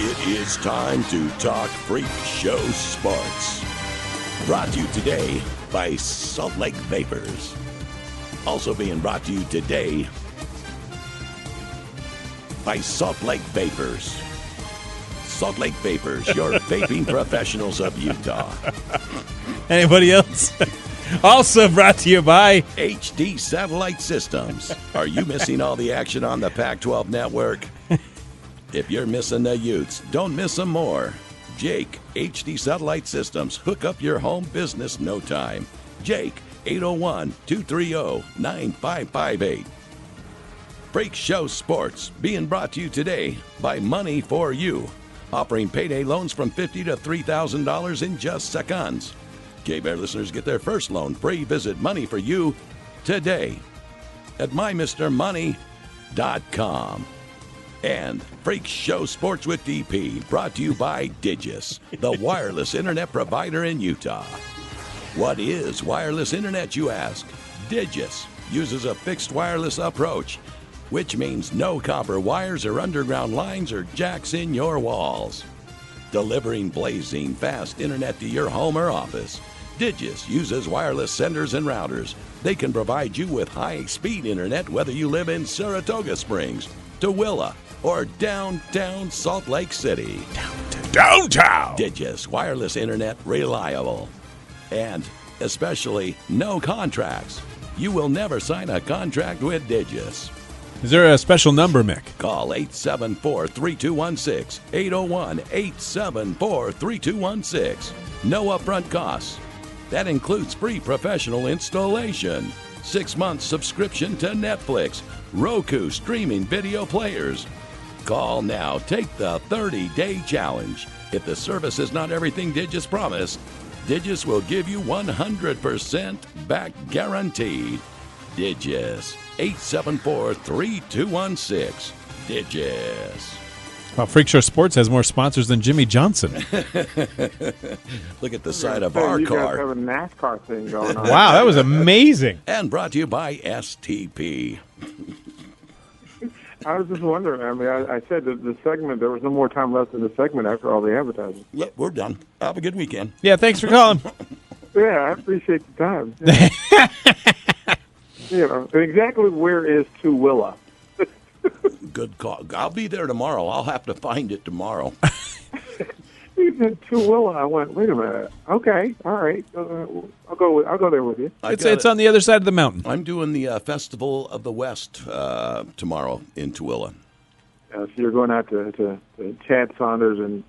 It is time to talk Freakshow Sports. Brought to you today by Salt Lake Vapors. Also being brought to you today by Salt Lake Vapors. Salt Lake Vapors, your vaping professionals of Utah. Anybody else? Also brought to you by HD Satellite Systems. Are you missing all the action on the Pac-12 network? If you're missing the Utes, don't miss them more. Jake, HD Satellite Systems. Hook up your home business no time. Jake, 801-230-9558. Freakshow Sports, being brought to you today by Money for You. Offering payday loans from $50,000 to $3,000 in just seconds. KBER listeners get their first loan free. Visit Money for You today at MyMrMoney.com. And Freak Show Sports with DP, brought to you by Digis, the wireless internet provider in Utah. What is wireless internet, you ask? Digis uses a fixed wireless approach, which means no copper wires or underground lines or jacks in your walls. Delivering blazing fast internet to your home or office. Digis uses wireless senders and routers. They can provide you with high-speed internet whether you live in Saratoga Springs, Tooele, or downtown Salt Lake City. Downtown! Digis wireless internet, reliable. And especially no contracts. You will never sign a contract with Digis. Is there a special number, Mick? Call 874-3216. 801-874-3216. No upfront costs. That includes free professional installation. 6-month subscription to Netflix, Roku streaming video players. Call now. Take the 30-day challenge. If the service is not everything Digis promised, Digis will give you 100% back guaranteed. Digis. 874-3216. Digis. Well, Freakshow Sports has more sponsors than Jimmy Johnson. Look at the side of our you car. guys have a NASCAR thing going on. Wow, that was amazing. And brought to you by STP. I was just wondering. I mean, I said that the segment, there was no more time left in the segment after all the advertising. Yep, we're done. Have a good weekend. Yeah, thanks for calling. Yeah, I appreciate the time. Yeah. Exactly where is Tooele? Good call. I'll be there tomorrow. I'll have to find it tomorrow. You said Tooele. I went, wait a minute. Okay, all right. I'll go there with you. It's on the other side of the mountain. I'm doing the Festival of the West tomorrow in Tooele. So you're going out to Chad Saunders and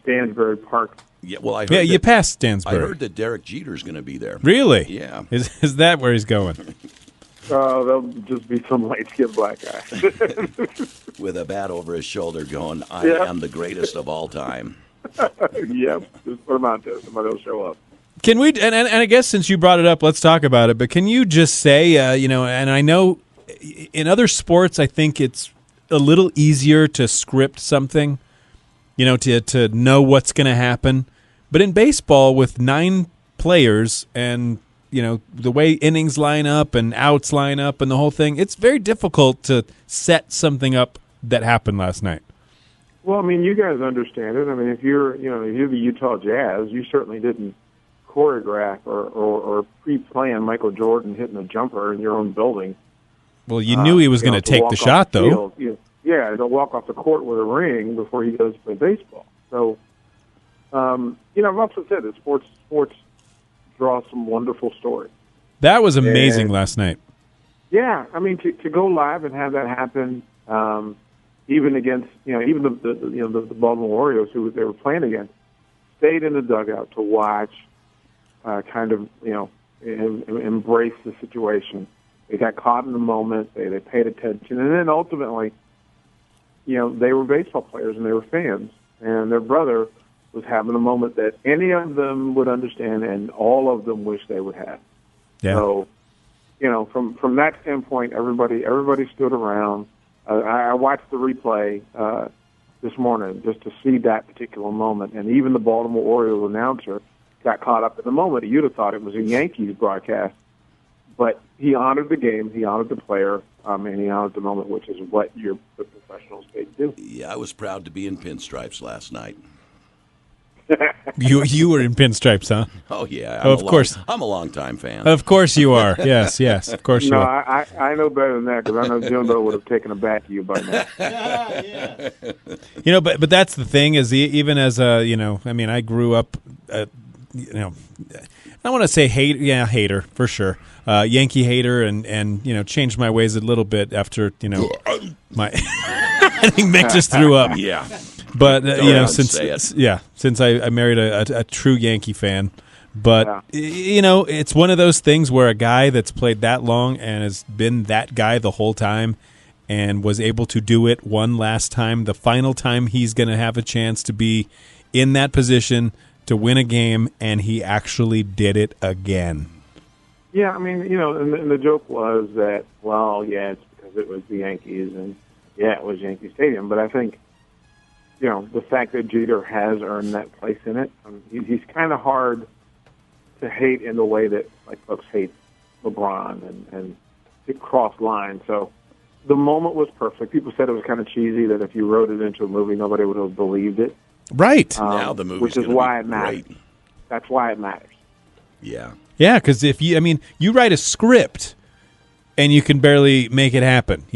Stansbury Park. Yeah, well, I heard You passed Stansbury. I heard that Derek Jeter's going to be there. Really? Yeah. Is that where he's going? There'll just be some light-skinned black guy. With a bat over his shoulder going, I am the greatest of all time. Yep, just put him out there. Somebody will show up. Can we, and I guess since you brought it up, let's talk about it, but can you just say, and I know in other sports, I think it's a little easier to script something, to know what's going to happen. But in baseball, with 9 players and the way innings line up and outs line up and the whole thing, it's very difficult to set something up that happened last night. Well, I mean, you guys understand it. I mean, if you're the Utah Jazz, you certainly didn't choreograph or pre-plan Michael Jordan hitting a jumper in your own building. Well, you knew he was going to take the shot, though. Yeah, to walk off the court with a ring before he goes to play baseball. So, I've also said that sports draw some wonderful stories. That was amazing last night. Yeah, I mean, to go live and have that happen, even against even the Baltimore Orioles, who they were playing against, stayed in the dugout to watch, embrace the situation. They got caught in the moment. They paid attention, and then ultimately, they were baseball players and they were fans, and their brother was having a moment that any of them would understand and all of them wish they would have. Yeah. So, from that standpoint, everybody stood around. I watched the replay this morning just to see that particular moment, and even the Baltimore Orioles announcer got caught up in the moment. You'd have thought it was a Yankees broadcast, but he honored the game, he honored the player, and he honored the moment, which is what the professionals paid to do. Yeah, I was proud to be in pinstripes last night. You were in pinstripes, huh? Oh, yeah. Of course. I'm a long-time fan. Of course you are. Yes, of course you are. I know better than that, because I know Jimbo would have taken a bat to you by now. But that's the thing is, even as I grew up, I want to say hater for sure, Yankee hater, and changed my ways a little bit after my. I think Mick just threw up. Yeah. But since I married a true Yankee fan, but it's one of those things where a guy that's played that long and has been that guy the whole time and was able to do it one last time, the final time he's going to have a chance to be in that position to win a game, and he actually did it again. Yeah, I mean, and the joke was that, it's because it was the Yankees, and it was Yankee Stadium, but I think the fact that Jeter has earned that place in it, he's kind of hard to hate in the way that folks hate LeBron and it crossed lines. So the moment was perfect. People said it was kind of cheesy, that if you wrote it into a movie, nobody would have believed it. Right. Now the movie's which is why it matters. Great. That's why it matters. Yeah. Yeah, because if you write a script and you can barely make it happen,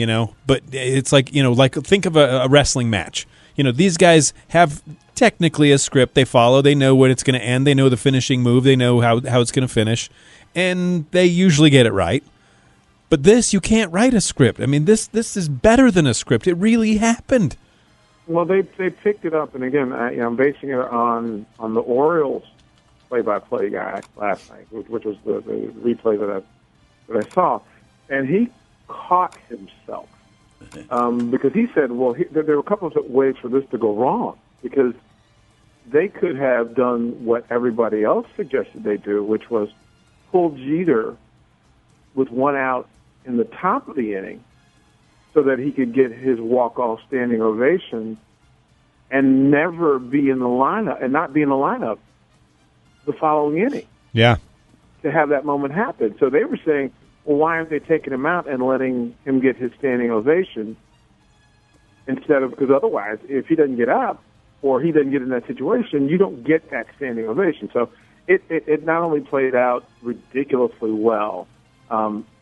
but it's like think of a wrestling match. These guys have technically a script they follow. They know when it's going to end. They know the finishing move. They know how it's going to finish. And they usually get it right. But this, you can't write a script. I mean, this is better than a script. It really happened. Well, they picked it up. And again, I'm basing it on the Orioles play-by-play guy last night, which was the replay that I saw. And he caught himself. Because he said, there were a couple of ways for this to go wrong, because they could have done what everybody else suggested they do, which was pull Jeter with one out in the top of the inning so that he could get his walk-off standing ovation and never be in the lineup, and not be in the lineup the following inning. Yeah. To have that moment happen. So they were saying, well, why aren't they taking him out and letting him get his standing ovation instead of, because otherwise, if he doesn't get up or he doesn't get in that situation, you don't get that standing ovation. So it not only played out ridiculously well,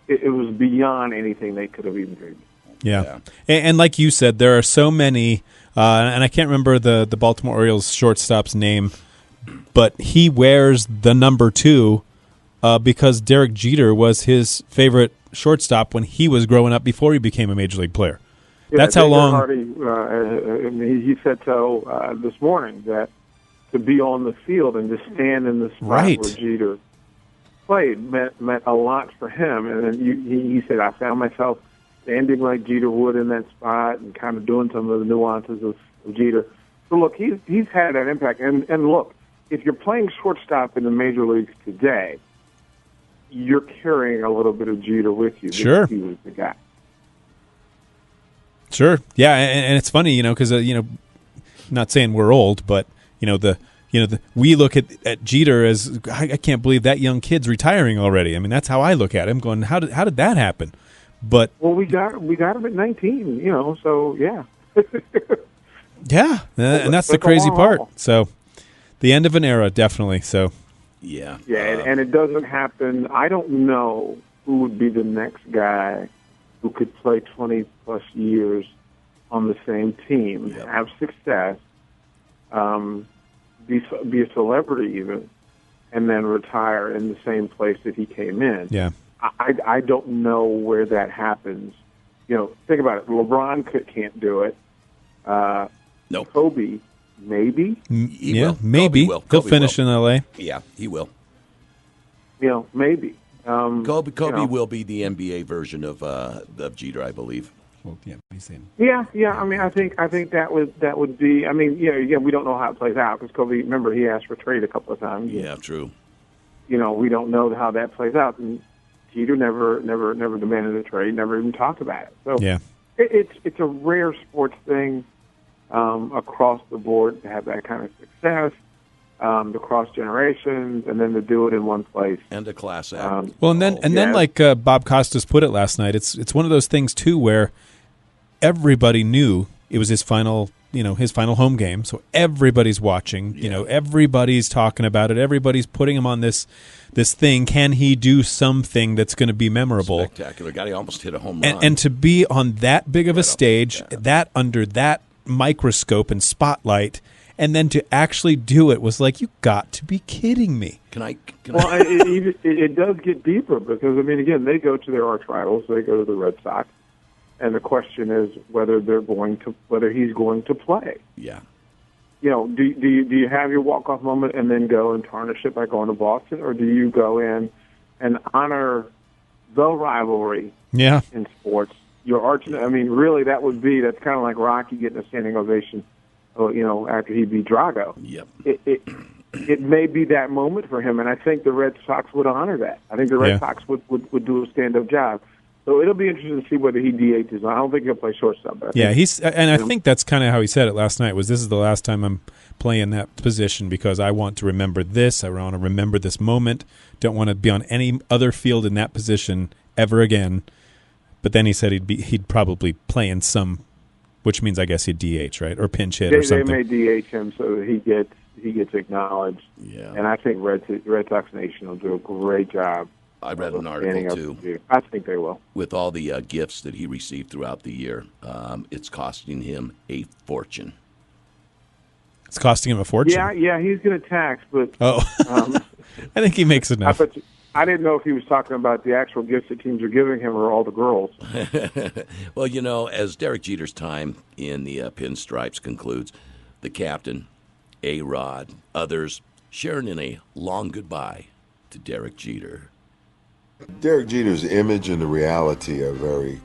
it was beyond anything they could have even dreamed. Yeah. And like you said, there are so many, and I can't remember the Baltimore Orioles shortstop's name, but he wears the number 2 because Derek Jeter was his favorite shortstop when he was growing up before he became a major league player. Yeah, that's how long. Hardy, he said so this morning, that to be on the field and to stand in the spot right. where Jeter played meant a lot for him. And then he said, I found myself standing like Jeter would in that spot and kind of doing some of the nuances of Jeter. So look, he's had that impact. And look, if you're playing shortstop in the major leagues today, you're carrying a little bit of Jeter with you. Sure. He was the guy. Sure. Yeah, and it's funny, because not saying we're old, but we look at Jeter as, I can't believe that young kid's retiring already. I mean, that's how I look at him, going, how did that happen? But we got him at 19, so yeah. Yeah, and that's the crazy part. So the end of an era, definitely. So yeah, and it doesn't happen. I don't know who would be the next guy who could play 20-plus years on the same team, have success, be a celebrity even, and then retire in the same place that he came in. Yeah, I don't know where that happens. Think about it. LeBron can't do it. No. Kobe, maybe. Maybe. He'll finish in L.A. Yeah, he will. Maybe. Kobe will be the NBA version of Jeter, I believe. Well, yeah, he's saying. Yeah. I mean, I think that would be. I mean, again, we don't know how it plays out because Kobe. Remember, he asked for trade a couple of times. Yeah, true. We don't know how that plays out, and Jeter never demanded a trade, never even talked about it. So yeah, it's a rare sports thing across the board to have that kind of success. to cross generations, and then to do it in one place. And a class act. Well, and then like Bob Costas put it last night, it's one of those things too where everybody knew it was his final home game, so everybody's watching. Yeah. Everybody's talking about it. Everybody's putting him on this thing. Can he do something that's going to be memorable? Spectacular guy. He almost hit a home run. And to be on that big of a stage, that under that microscope and spotlight, and then to actually do it was like, you got to be kidding me. It does get deeper because, I mean, again, they go to their arch rivals. They go to the Red Sox. And the question is whether he's going to play. Yeah. Do you have your walk-off moment and then go and tarnish it by going to Boston, or do you go in and honor the rivalry in sports? Your arch, I mean, really, that's kind of like Rocky getting a standing ovation, after he beat Drago. Yep. It may be that moment for him, and I think the Red Sox would honor that. I think the Red Sox would do a stand-up job. So it'll be interesting to see whether he DHs. I don't think he'll play shortstop. I think that's kind of how he said it last night. This is the last time I'm playing that position because I want to remember this. I want to remember this moment. Don't want to be on any other field in that position ever again. But then he said he'd probably play in some, which means I guess he'd DH, right, or pinch hit or something. They may DH him so that he gets acknowledged. Yeah. And I think Red Sox Nation will do a great job. I read an article, too. I think they will. With all the gifts that he received throughout the year, it's costing him a fortune. It's costing him a fortune? Yeah, he's going to tax, but... Oh, I think he makes enough. I didn't know if he was talking about the actual gifts that teams are giving him or all the girls. Well, as Derek Jeter's time in the pinstripes concludes, the captain, A-Rod, others sharing in a long goodbye to Derek Jeter. Derek Jeter's image and the reality are very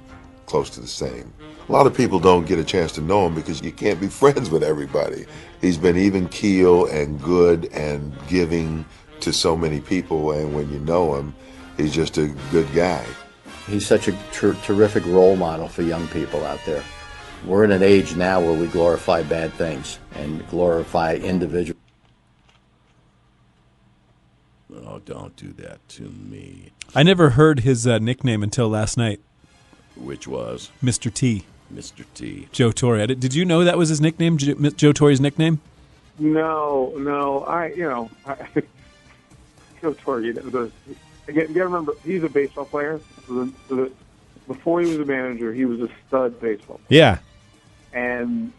close to the same. A lot of people don't get a chance to know him because you can't be friends with everybody. He's been even keel and good and giving to so many people, and when you know him, he's just a good guy. He's such a terrific role model for young people out there. We're in an age now where we glorify bad things and glorify individuals. Oh, don't do that to me. I never heard his nickname until last night. Which was? Mr. T. Mr. T. Joe Torre. Did you know that was his nickname, Joe Torre's nickname? No. Joe Torre, you got to remember, he's a baseball player. Before he was a manager, he was a stud baseball player. Yeah. And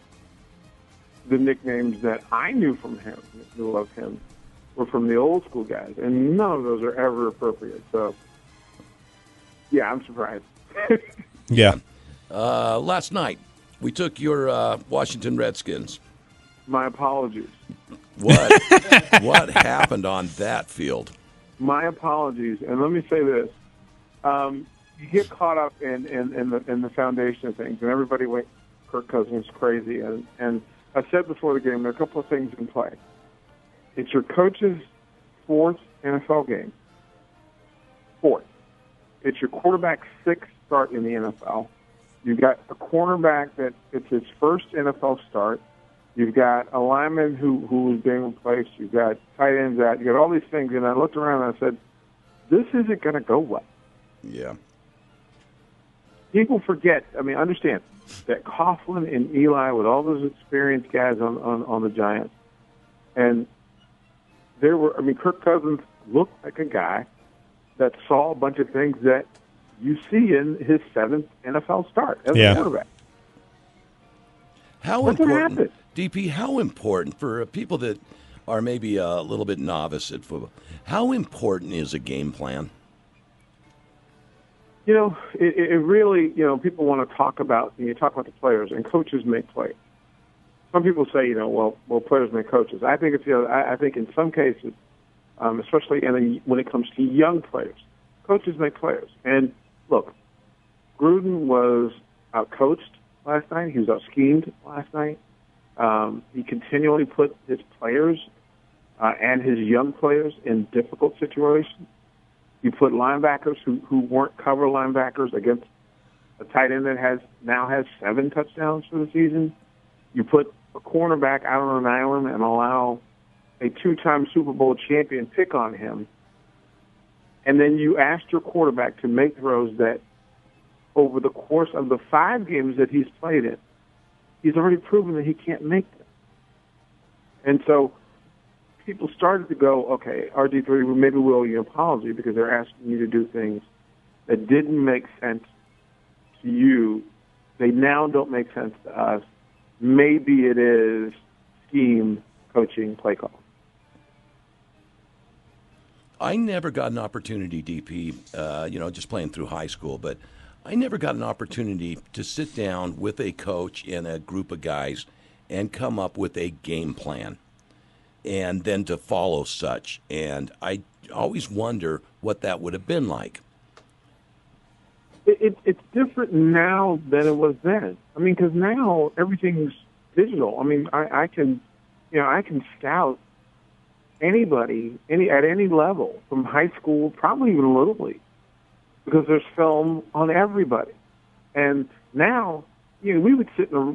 the nicknames that I knew from him, who loved him, were from the old school guys, and none of those are ever appropriate. So, yeah, I'm surprised. Yeah. Last night, we took your Washington Redskins. My apologies. What happened on that field? My apologies, and let me say this: you get caught up in the foundation of things, and everybody went Kirk Cousins crazy. And I said before the game, there are a couple of things in play. It's your coach's fourth NFL game. Fourth. It's your quarterback's sixth start in the NFL. You've got a cornerback that it's his first NFL start. You've got a lineman who is being replaced. You've got tight ends out. You've got all these things. And I looked around and I said, this isn't going to go well. Yeah. People forget, understand that Coughlin and Eli, with all those experienced guys on the Giants, and Kirk Cousins looked like a guy that saw a bunch of things that you see in his seventh NFL start as a quarterback. What's important, DP, how important for people that are maybe a little bit novice at football, how important is a game plan? It really, people want to talk about, you talk about the players, and coaches make plays. Some people say, well, players make coaches. I think I think in some cases, especially when it comes to young players, coaches make players. And look, Gruden was out-coached last night. He was out-schemed last night. He continually put his players and his young players in difficult situations. You put linebackers who weren't cover linebackers against a tight end that now has 7 touchdowns for the season. You put a cornerback out on an island and allow a two-time Super Bowl champion pick on him, and then you asked your quarterback to make throws that over the course of the 5 games that he's played in, he's already proven that he can't make them. And so people started to go, okay, RG3, maybe we'll owe you an apology because they're asking you to do things that didn't make sense to you. They now don't make sense to us. Maybe it is scheme, coaching, play call. I never got an opportunity, DP, just playing through high school, but I never got an opportunity to sit down with a coach and a group of guys and come up with a game plan and then to follow such. And I always wonder what that would have been like. It's different now than it was then. I mean, because now everything's digital. I mean, I can scout anybody at any level from high school, probably even Little League, because there's film on everybody. And now, we would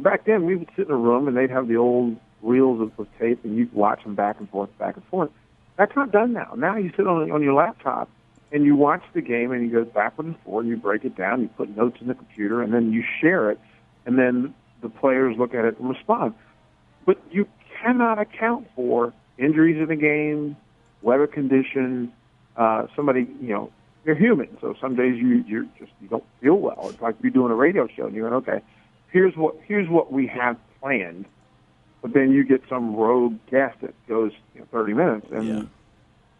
back then we would sit in a room and they'd have the old reels of tape and you'd watch them back and forth. That's not done now. Now you sit on your laptop and you watch the game and you go backward and forward and you break it down, you put notes in the computer, and then you share it, and then the players look at it and respond. But you cannot account for injuries in the game, weather conditions, somebody, you're human, so some days you don't feel well. It's like you're doing a radio show and you're going, okay, here's what we have planned, but then you get some rogue guest that goes 30 minutes and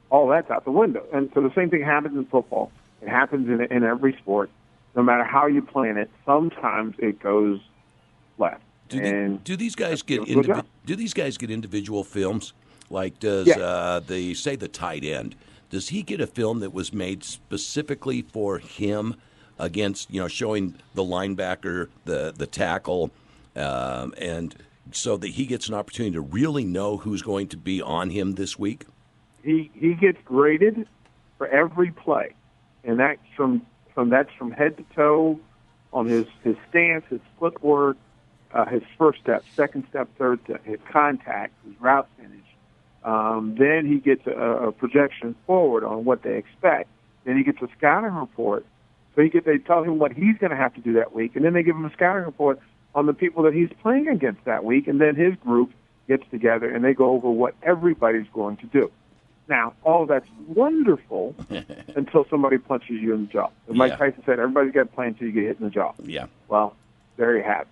all that's out the window. And so the same thing happens in football. It happens in every sport. No matter how you plan it, sometimes it goes left. Do these guys get individual films? Like does the tight end? Does he get a film that was made specifically for him against, showing the linebacker, the tackle, and so that he gets an opportunity to really know who's going to be on him this week? He gets graded for every play, and that's from head to toe on his stance, his footwork, his first step, second step, third step, his contact, his route finish. Then he gets a projection forward on what they expect. Then he gets a scouting report. So they tell him what he's going to have to do that week, and then they give him a scouting report on the people that he's playing against that week, and then his group gets together and they go over what everybody's going to do. Now, all of that's wonderful until somebody punches you in the jaw. As Mike Tyson said, everybody's got to play until you get hit in the jaw. Yeah. Well, there you have it.